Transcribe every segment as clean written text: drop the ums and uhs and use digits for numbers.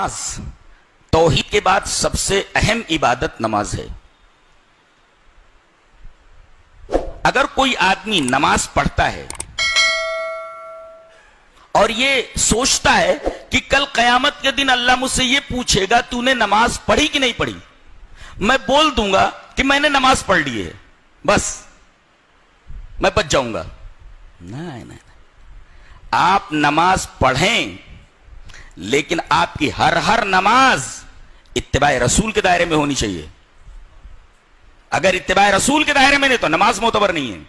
نماز توحید کے بعد سب سے اہم عبادت نماز ہے. اگر کوئی آدمی نماز پڑھتا ہے اور یہ سوچتا ہے کہ کل قیامت کے دن اللہ مجھ سے یہ پوچھے گا تو نے نماز پڑھی کہ نہیں پڑھی, میں بول دوں گا کہ میں نے نماز پڑھ لی ہے, بس میں بچ جاؤں گا. نہیں, آپ نماز پڑھیں لیکن آپ کی ہر نماز اتباع رسول کے دائرے میں ہونی چاہیے. اگر اتباع رسول کے دائرے میں نہیں تو نماز معتبر نہیں ہے.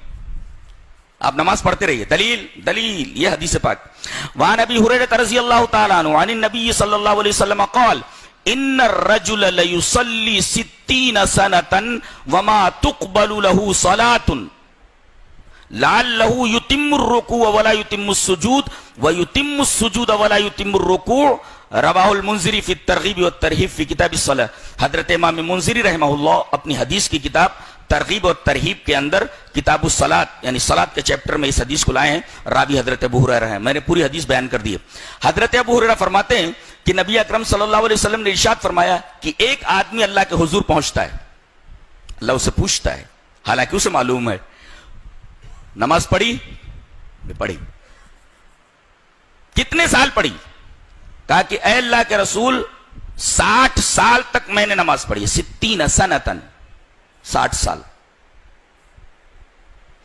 آپ نماز پڑھتے رہیے. دلیل یہ حدیث پاک. وعن ابی ہریرہ رضی اللہ تعالی عنہ عن النبی صلی اللہ علیہ وسلم قال ان الرجل لیصلی 60 سنة وما تقبل له صلاة لعلہ یتم الرکوع ولا یتم السجود ویتم السجود ولا یتم الرکوع. رواہ المنذری فی الترغیب والترہیب فی کتاب الصلاۃ. حضرت امام منذری رحمہ اللہ اپنی حدیث کی کتاب ترغیب اور ترہیب کے اندر کتاب الصلاۃ یعنی صلاۃ کے چیپٹر میں اس حدیث کو لائے ہیں. راوی حضرت ابو ہریرہ ہیں. میں نے پوری حدیث بیان کر دی ہے. حضرت ابو ہریرہ فرماتے ہیں کہ نبی اکرم صلی اللہ علیہ وسلم نے ارشاد فرمایا کہ ایک آدمی اللہ کے حضور پہنچتا ہے, اللہ اسے پوچھتا ہے, حالانکہ اسے معلوم ہے نماز پڑھی, پڑھی. کتنے سال پڑھی؟ کہا کہ اے اللہ کے رسول 60 سال تک میں نے نماز پڑھی. 60 سنة 60 سال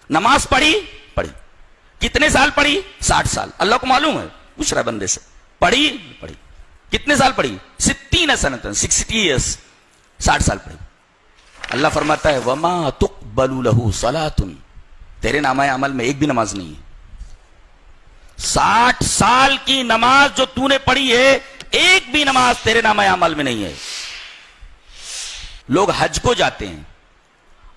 نماز پڑھی. کتنے سال پڑھی؟ 60 سال. اللہ کو معلوم ہے, پوچھ رہا بندے سے, پڑھی. کتنے سال پڑھی؟ 60 سنة 60 years 60 سال پڑھی. اللہ فرماتا ہے وما تقبل له صلاة, تیرے نامہ عمل میں ایک بھی نماز نہیں ہے. 60 سال کی نماز جو تو نے پڑھی ہے ایک بھی نماز تیرے نامہ عمل میں نہیں ہے. لوگ حج کو جاتے ہیں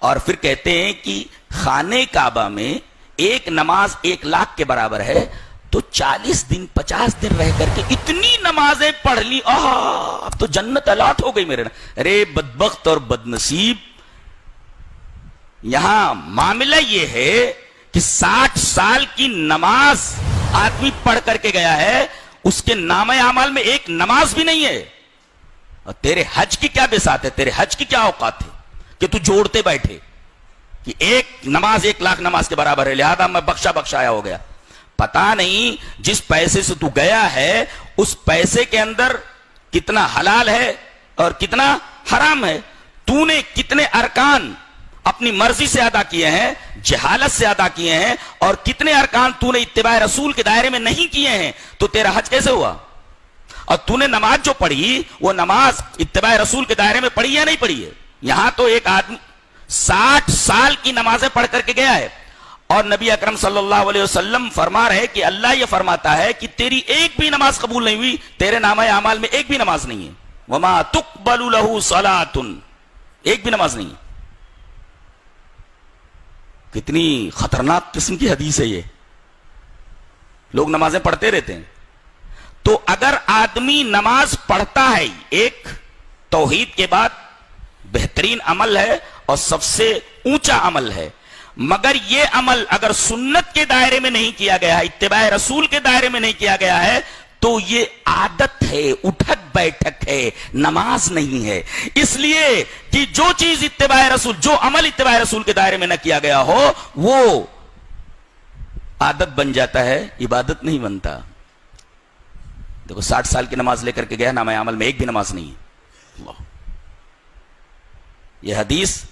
اور پھر کہتے ہیں کہ خانہ کعبہ میں ایک نماز 1 لاکھ کے برابر ہے, تو 40 دن 50 دن رہ کر کے اتنی نمازیں پڑھ لی, اب تو جنت الاٹ ہو گئی میرے. ارے بدبخت اور بدنصیب, یہاں معاملہ یہ ہے کہ 60 سال کی نماز آدمی پڑھ کر کے گیا ہے, اس کے نامہ اعمال میں ایک نماز بھی نہیں ہے. اور تیرے حج کی کیا بساط ہے, تیرے حج کی کیا اوقات ہے کہ تو جوڑتے بیٹھے کہ ایک نماز 1 لاکھ نماز کے برابر ہے, لہذا میں بخشایا ہو گیا. پتا نہیں جس پیسے سے تو گیا ہے اس پیسے کے اندر کتنا حلال ہے اور کتنا حرام ہے. تو نے کتنے ارکان اپنی مرضی سے ادا کیے ہیں, جہالت سے ادا کیے ہیں, اور کتنے ارکان تو نے اتباع رسول کے دائرے میں نہیں کیے ہیں, تو تیرا حج کیسے ہوا؟ اور تو نے نماز جو پڑھی وہ نماز اتباع رسول کے دائرے میں پڑھی یا نہیں پڑھی ہے؟ یہاں تو ایک آدمی 60 سال کی نمازیں پڑھ کر کے گیا ہے, اور نبی اکرم صلی اللہ علیہ وسلم فرما رہے کہ اللہ یہ فرماتا ہے کہ تیری ایک بھی نماز قبول نہیں ہوئی, تیرے نامہ اعمال میں ایک بھی نماز نہیں ہے. وما تقبل له صلاۃ, ایک بھی نماز نہیں ہے. کتنی خطرناک قسم کی حدیث ہے یہ. لوگ نمازیں پڑھتے رہتے ہیں. تو اگر آدمی نماز پڑھتا ہے, ایک توحید کے بعد بہترین عمل ہے اور سب سے اونچا عمل ہے, مگر یہ عمل اگر سنت کے دائرے میں نہیں کیا گیا ہے, اتباع رسول کے دائرے میں نہیں کیا گیا ہے, تو یہ عادت ہے, اٹھک بیٹھک ہے, نماز نہیں ہے. اس لیے کہ جو چیز اتباع رسول, جو عمل اتباع رسول کے دائرے میں نہ کیا گیا ہو وہ عادت بن جاتا ہے, عبادت نہیں بنتا. دیکھو 60 سال کی نماز لے کر کے گیا, نامہ عمل میں ایک بھی نماز نہیں ہے. اللہ, یہ حدیث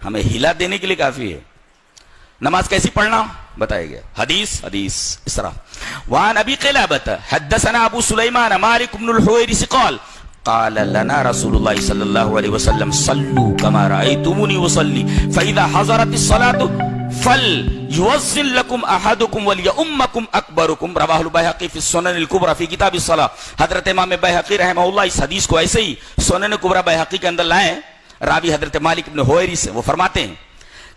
ہمیں ہلا دینے کے لیے کافی ہے. نماز کیسی پڑھنا بتایا گیا. حدیث اس طرح. وعن ابی قلابۃ حدثنا ابو سلیمان مالک بن الحویرث قال قال لنا رسول اللہ صلی اللہ علیہ وسلم صلوا كما رأيتموني اصلي فاذا حضرت الصلاة فليؤذن لكم احدكم وليؤمكم اکبركم. رواہ البیہقی فی السنن الکبری فی کتاب الصلاۃ. حضرت امام بیہقی رحمہ اللہ اس حدیث کو ایسے ہی سنن کبری بیہقی کے اندر لائے. راوی حضرت مالک بن حویرث سے, وہ فرماتے ہیں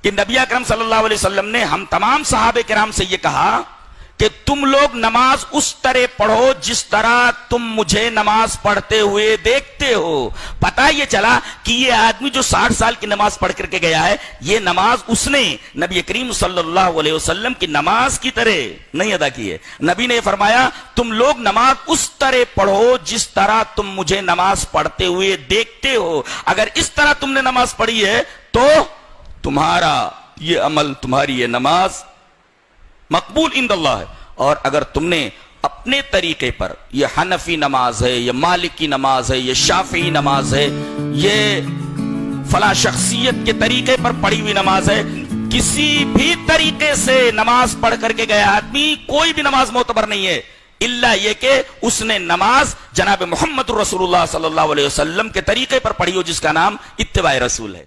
کہ نبی اکرم صلی اللہ علیہ وسلم نے ہم تمام صحابہ کرام سے یہ کہا کہ تم لوگ نماز اس طرح پڑھو جس طرح تم مجھے نماز پڑھتے ہوئے دیکھتے ہو. پتا یہ چلا کہ یہ آدمی جو 60 سال کی نماز پڑھ کر کے گیا ہے، یہ نماز اس نے نبی کریم صلی اللہ علیہ وسلم کی نماز کی طرح نہیں ادا کی ہے۔ نبی نے فرمایا تم لوگ نماز اس طرح پڑھو جس طرح تم مجھے نماز پڑھتے ہوئے دیکھتے ہو۔ اگر اس طرح تم نے نماز پڑھی ہے تو تمہارا یہ عمل، تمہاری یہ نماز مقبول عند اللہ ہے، اور اگر تم نے اپنے طریقے پر، یہ حنفی نماز ہے، یہ مالکی نماز ہے، یہ شافعی نماز ہے، یہ فلاں شخصیت کے طریقے پر پڑھی ہوئی نماز ہے، کسی بھی طریقے سے نماز پڑھ کر کے گیا آدمی کوئی بھی نماز معتبر نہیں ہے، الا یہ کہ اس نے نماز جناب محمد رسول اللہ صلی اللہ علیہ وسلم کے طریقے پر پڑھی ہو، جس کا نام اتباع رسول ہے۔